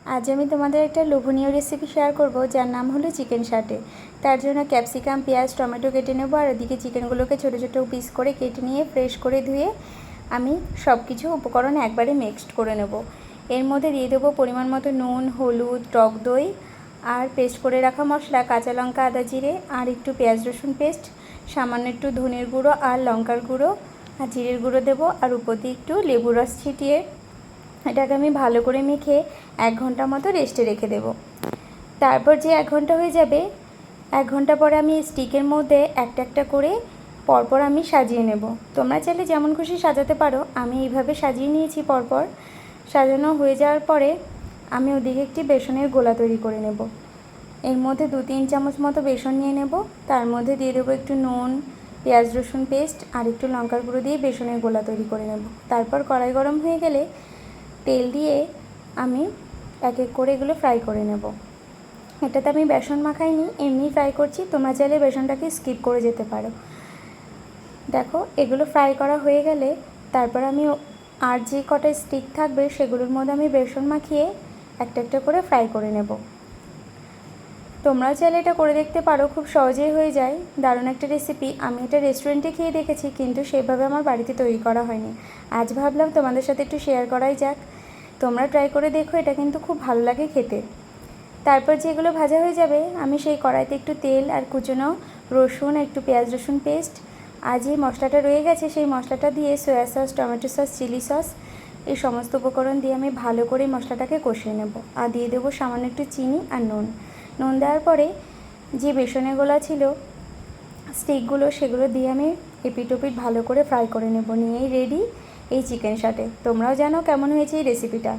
আজ আমি তোমাদের একটা লোভনীয় রেসিপি শেয়ার করব, যার নাম হলো চিকেন সাটে। তার জন্য ক্যাপসিকাম, পেঁয়াজ, টমেটো কেটে নেবো। আর ওদিকে চিকেনগুলোকে ছোটো ছোটো পিস করে কেটে নিয়ে ফ্রেশ করে ধুয়ে আমি সব কিছু উপকরণ একবারে মিক্সড করে নেব। এর মধ্যে দিয়ে দেবো পরিমাণ মতো নুন, হলুদ, টক দই আর পেস্ট করে রাখা মশলা, কাঁচা লঙ্কা, আদা, জিরে আর একটু পেঁয়াজ রসুন পেস্ট, সামান্য একটু ধনের গুঁড়ো আর লঙ্কার গুঁড়ো আর জিরের গুঁড়ো দেবো। আর উপর দিয়ে একটু লেবুর রস ছিটিয়ে এটাকে আমি ভালো করে মেখে 1 ঘন্টা মতো রেস্টে রেখে দেব। তারপর যে 1 ঘন্টা হয়ে যাবে, 1 ঘন্টা পরে আমি স্টিকের মধ্যে একটা একটা করে পরপর আমি সাজিয়ে নেব। তোমরা চাইলে যেমন খুশি সাজাতে পারো, আমি এইভাবে সাজিয়ে নিয়েছি। পরপর সাজানো হয়ে যাওয়ার পরে আমি ওদিকে একটি বেসনের গোলা তৈরি করে নেব। এর মধ্যে 2-3 চামচ মতো বেসন নিয়ে নেব। তার মধ্যে দিয়ে দেবো একটু নুন, পেঁয়াজ রসুন পেস্ট আর একটু লঙ্কার গুঁড়ো দিয়ে বেসনের গোলা তৈরি করে নেব। তারপর কড়াই গরম হয়ে গেলে তেল দিয়ে আমি এক এক করে এগুলো ফ্রাই করে নেব। এটাতে আমি বেসন মাখাইনি, এমনি ফ্রাই করছি। তোমরা চাইলে বেসনটাকে স্কিপ করে যেতে পারো। দেখো, এগুলো ফ্রাই করা হয়ে গেলে তারপর আমি আর যে কটা স্টিক থাকবে সেগুলোর মধ্যে আমি বেসন মাখিয়ে একটা একটা করে ফ্রাই করে নেব। তোমরাও চাইলে এটা করে দেখতে পারো, খুব সহজেই হয়ে যায়। দারুণ একটা রেসিপি। আমি এটা রেস্টুরেন্টে খেয়ে দেখেছি, কিন্তু সেভাবে আমার বাড়িতে তৈরি করা হয়নি। আজ ভাবলাম তোমাদের সাথে একটু শেয়ার করাই যাক। তোমরা ট্রাই করে দেখো, এটা কিন্তু খুব ভালো লাগে খেতে। তারপর যেগুলো ভাজা হয়ে যাবে, আমি সেই কড়াইতে একটু তেল আর কুচনো রসুন, একটু পেঁয়াজ রসুন পেস্ট আর যে মশলাটা রয়ে গেছে সেই মশলাটা দিয়ে soya sauce, tomato sauce, chilli sauce এই সমস্ত উপকরণ দিয়ে আমি ভালো করে মশলাটাকে কষিয়ে নেব। আর দিয়ে দেবো সামান্য একটু চিনি আর নুন দেওয়ার পরে যে বেসনের গোলা ছিল স্টিকগুলো, সেগুলো দিয়ে আমি এপিট ওপিট ভালো করে ফ্রাই করে নেব। নিয়েই রেডি এই চিকেন সাটে। তোমরাও জানো কেমন হয়েছে এই রেসিপিটা।